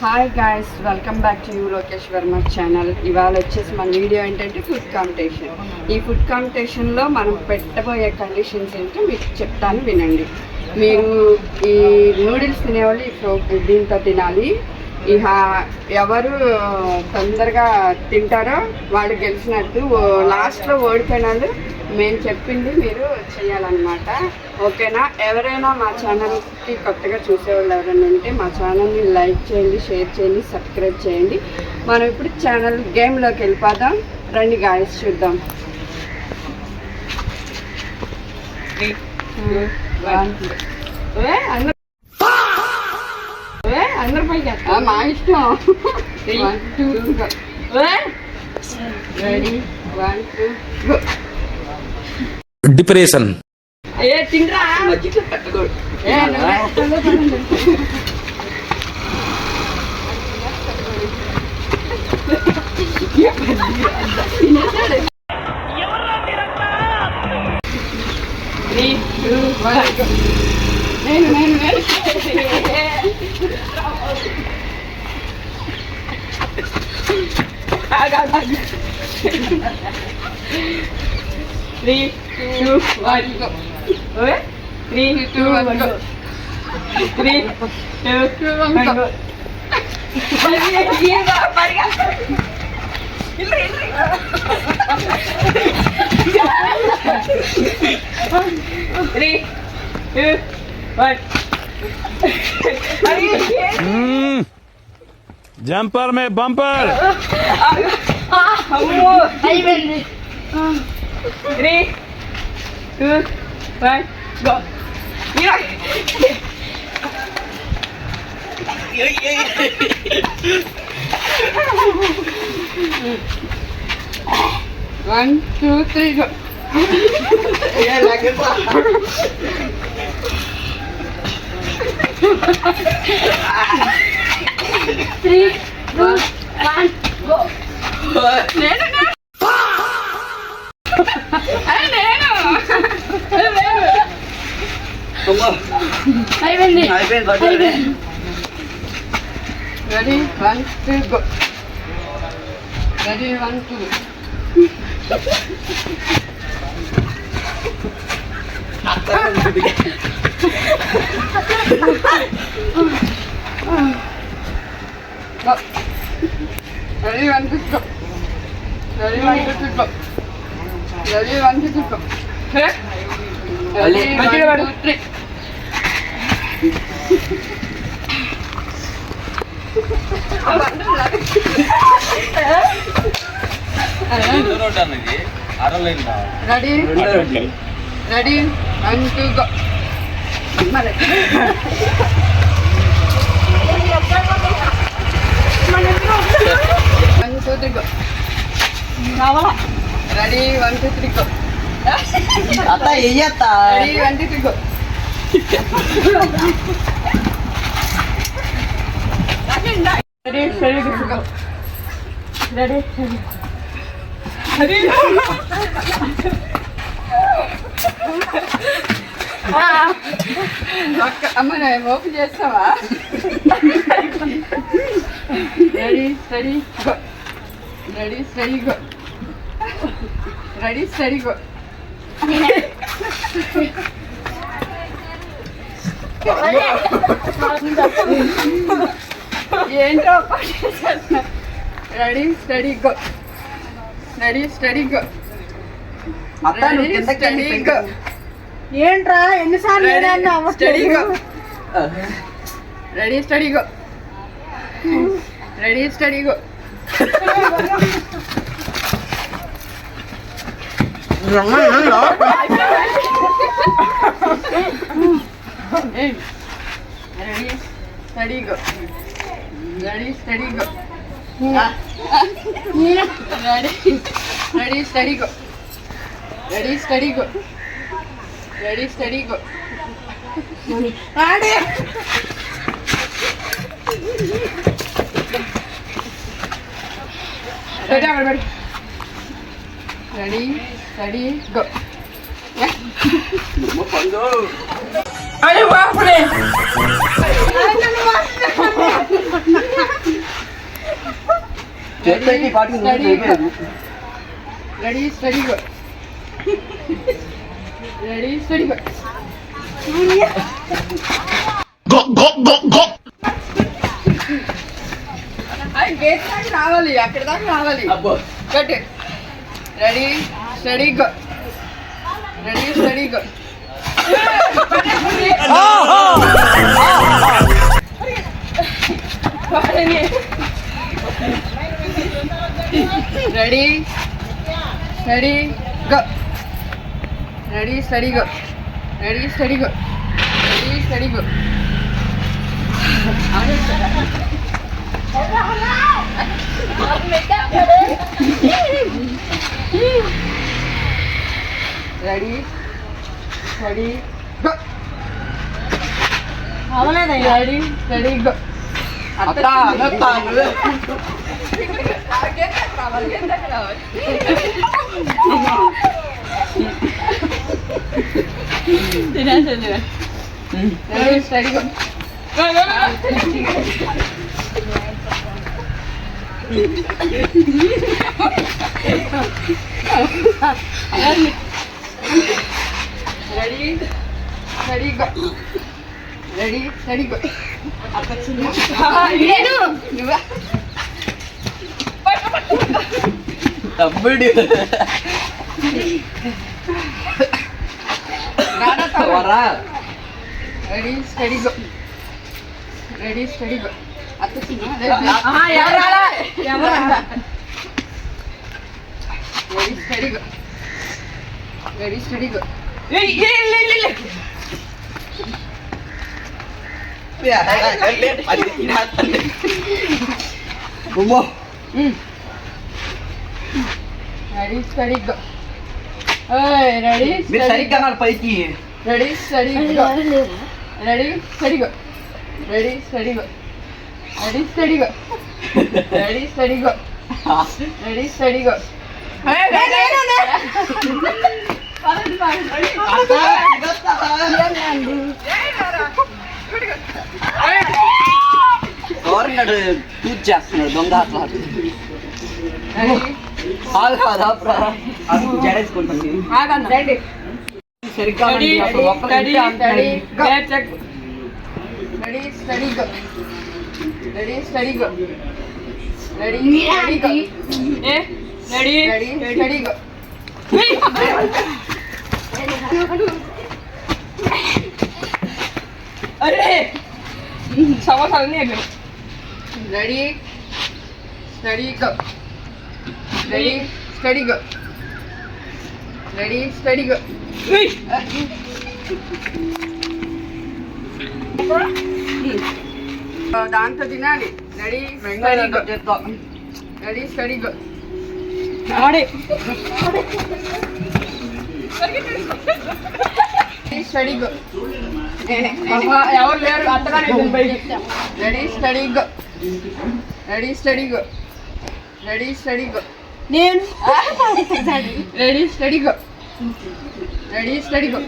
Hi guys, welcome back to Lokesh Varma channel. ఇవాళ వచ్చేసి మన వీడియో ఏంటంటే ఫుడ్ కాంపిటీషన్. ఈ ఫుడ్ కాంపిటీషన్లో మనం పెట్టబోయే కండిషన్స్ ఏంటో మీకు చెప్తాను, వినండి. మీరు ఈ నూడిల్స్ తినేవాళ్ళు దీంతో తినాలి. ఎవరు తొందరగా తింటారో వాళ్ళు గెలిచినట్టు. లాస్ట్లో ఓడిపోయిన వాళ్ళు మేము చెప్పింది మీరు చేయాలన్నమాట. ఓకేనా? ఎవరైనా మా ఛానల్కి కొత్తగా చూసేవాళ్ళు ఎవరైనా ఉంటే మా ఛానల్ని లైక్ చేయండి, షేర్ చేయండి, సబ్స్క్రైబ్ చేయండి. మనం ఇప్పుడు ఛానల్ గేమ్లోకి వెళ్ళిపోదాం. రండి గాయస్, చూద్దాం. 3, 2, 1 అందరు పైకి మా ఇష్టం. 3, 2 రెడీ 1, 2 గో. డిప్రెషన్ తిండ్రా మధ్యలో పెట్టకూడదు. నేను 3, 2, 1 go. 3, 2, 1 go. 3, 2, 1 go. जंपर में bumper. 3, 2, 1 go. One, 2, 3 go. Yeah, like it. 3, 2, 1 go. Ready, 1, 2 go. Ready, 1, 2. Go. Ready, 1, 2 go. Ready, 1, 2 go. Ready, 1, 2 go. Ready, 1, 2, 3. Ready, 1, 2 go. 1, 2, 3 go. Ready, 1, 2, 3 go. आता ये आता. Ready, 1, 2, 3 go. Ready, steady, go. Ready, steady. అమ్మ open చేస్తావా? Ready steady go. Ready steady go. Ready steady go. ఏంటో ready steady go. Ready steady go. Steady go. ఏంట్రా ఎన్నిసార్లు steady go. Ready steady go. Ready steady go. Ready steady go. Ready steady go. Ready steady go. Ready steady go. Ready steady go. Ready steady go. అరే బాపురే. చేతి పాటు ready steady go ready steady go అది gate దాకా రావాలి, అక్కడ దాకా రావాలి. అబ్బో cut. Ready steady go ready steady go ready steady go ready steady go ready steady go ready steady go ready steady go అవలేదయ్యా రెడీ స్టడీ గో అత్త అనత్తా ready steady go ready steady go ready steady go నువ్వా తమ్ముడు వరా ready steady go ready steady go అత్త చిన్న ready steady go ready steady go ready steady go ready మీరు సరిగ్గా నాడు పైకి ready steady go ready steady go ready steady go ready steady go ready steady go ready steady go governor tour చేస్తున్నాడు దొంగ జడేసుకుంటుంది సరిగ్గా ready steady go ready steady go ready steady go ready steady go अरे समोसा नहीं है ready steady go ready steady go ready steady go దాంతో తినాలి. Ready steady go ready steady go आड़े study go ఎవరు లేరు అత్తగానే బయటికి ready steady go ready steady go ready steady go నేను ready steady go ready steady go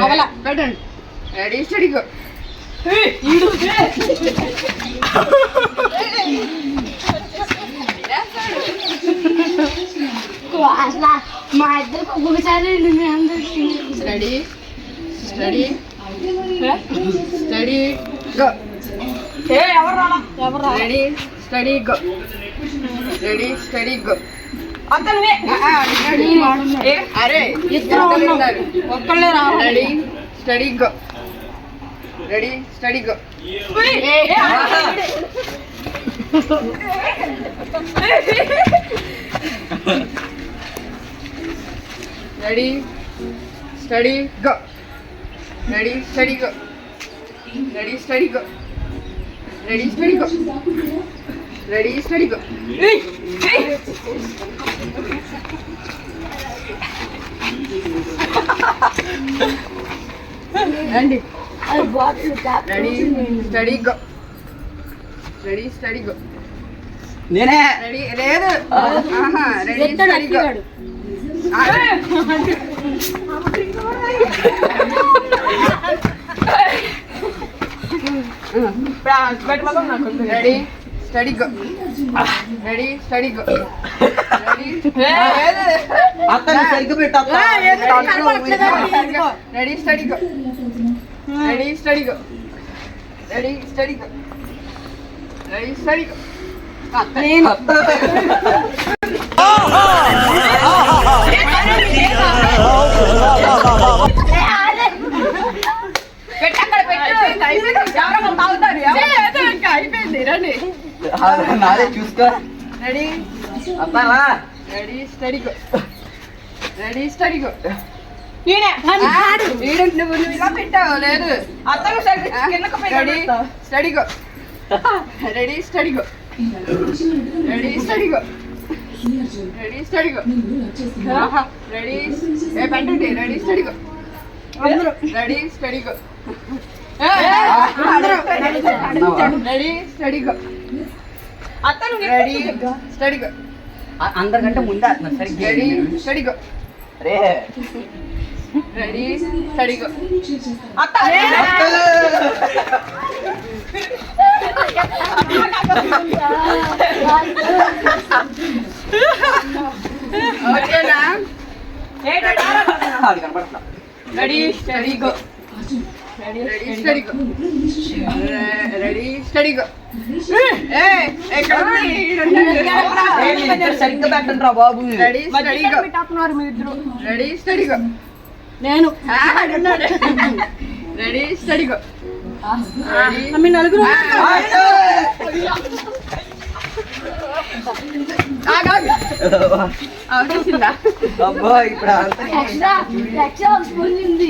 అవలా పెట్టండి. Ready steady go మా ఇద్దరికి ఒక్కొక్కసారి రెడీ స్టడీ స్టడీ గో ఎవరు రాలా ఎవరు రా ready steady go ready steady go అతనివే అరే ఇద్దరు ఉన్నారు. ఒక్కళ్ళే రావాలి ready steady go ready steady go ready steady go ready steady go ready steady go ready steady go ready steady go రండి. Ready steady go ready steady go నేనే ready లేదు ఆహా రెడీ స్టడీ గో పెట్టమని నాకు ready steady go ready steady go ready అతను సరిగ్గా పెట్టు అత్త. Ready steady go ready steady go ready steady go ready steady go అత్త. అయిపోయింది రండి నాదే చూసుకో రెడీ అత్తారా ready steady go ready steady go నేనే నువ్వు ఇలా పెట్టావు లేదు అతను ready steady go ready steady go ready steady go ready steady go ready ఏ పండి ready steady go ready steady go ready steady go అతను రెడీ స్టడీ గో అందరికంటే ముందే అతను సరిగ్గా రెడీ స్టడీ గో రే రెడీ స్టడీ గో ఓకేనా అది కనపడట్లా ready steady go ready steady go ready steady go సరిగ్గా పెట్టండి రా బాబు. రెడీ స్టడీ గో మీ ఇద్దరు రెడీ స్టడీ గో నేను రెడీ స్టడీ గో మీ నలుగురు అవుతుందా అబ్బో ఇప్పుడు అంతా ఎక్స్ట్రా ఒక స్పూన్ ఉంది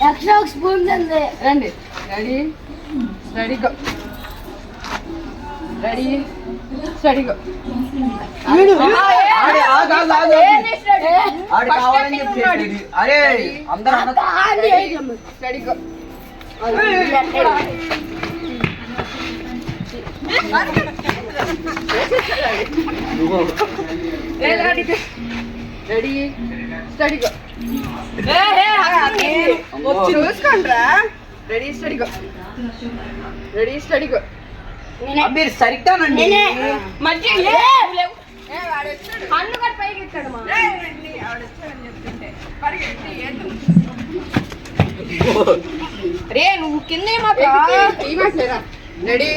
ఎక్స్ట్రా ఒక స్పూన్ ఉంది రండి ready steady go ready steady go ఆడి కావాలని చెప్పి చెప్పేది. అరే అందరూ అన్న steady go ready steady go చూసుకోండ్రా ready steady go ready steady go మీరు సరిగ్గానండి. మధ్య అన్ను కూడా పైకి ఎత్తాడు మా ఆవిడొచ్చాడని చెప్తుంటే పరిగెత్తి రే నువ్వు కింద రెడీ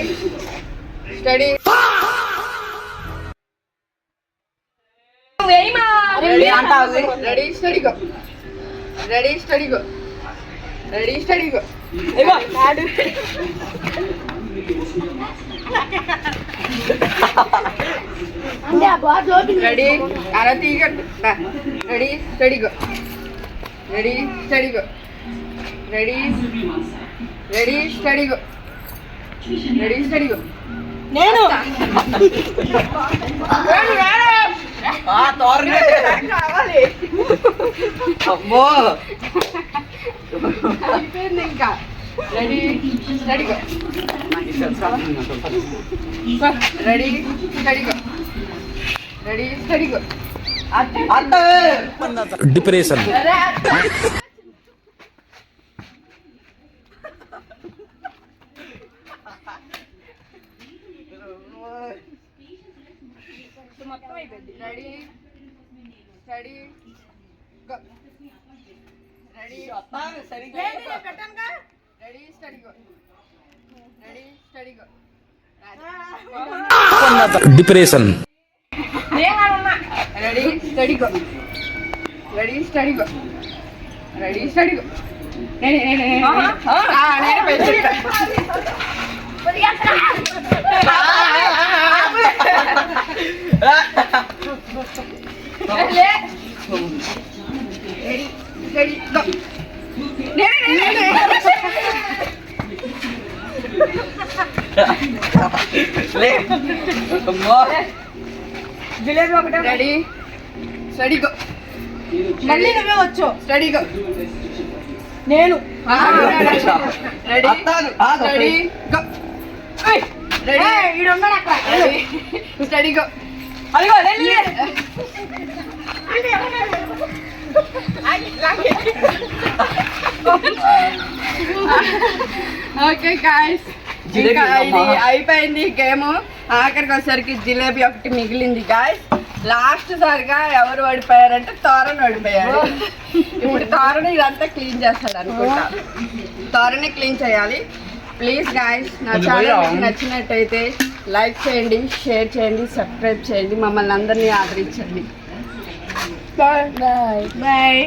స్టడీ రెడీ అంటావు. Ready steady go ready steady go ready steady go అంటే ఆ బాటిల్ ఓపెన్ రెడీ అలా తీగట్టు ready steady go ready steady go ready ready steady go ready steady go నేను తోరనే కావాలి అమ్మో అయిపోయింది ఇంకా ready steady go ready steady go ready steady go అత్త depression ready steady go ready ready steady go ready steady go depression ready steady go ready steady go ready steady go నేను పెట్టుకుంటా ready steady go లే అమ్మో జిలేబీ ఒకటే ready steady go మళ్ళీ నువ్వే వచ్చు study go నేను రెడీ అత్తాను స్టడీ గో రెడీ ఈడున్నాడు అక్కడ రెడీ స్టడీ గో అదిగో వెళ్ళి ఓకే గాయ్స్ జిలేబీ ఇంకా ఇది ఉందమ్మా. అయిపోయింది గేమ్. ఆఖరికి వచ్చేసరికి జిలేబీ ఒకటి మిగిలింది గాయస్. లాస్ట్ సారిగా ఎవరు ఓడిపోయారంటే తోరణ ఓడిపోయారు. ఇప్పుడు తోరణ ఇదంతా క్లీన్ చేస్తాడు అనుకుంటా. తోరణే క్లీన్ చేయాలి. ప్లీజ్ గాయస్, నా ఛానల్ మీకు నచ్చినట్టయితే లైక్ చేయండి, షేర్ చేయండి, సబ్స్క్రైబ్ చేయండి, మమ్మల్ని అందరినీ ఆదరించండి. బాయ్. బాయ్.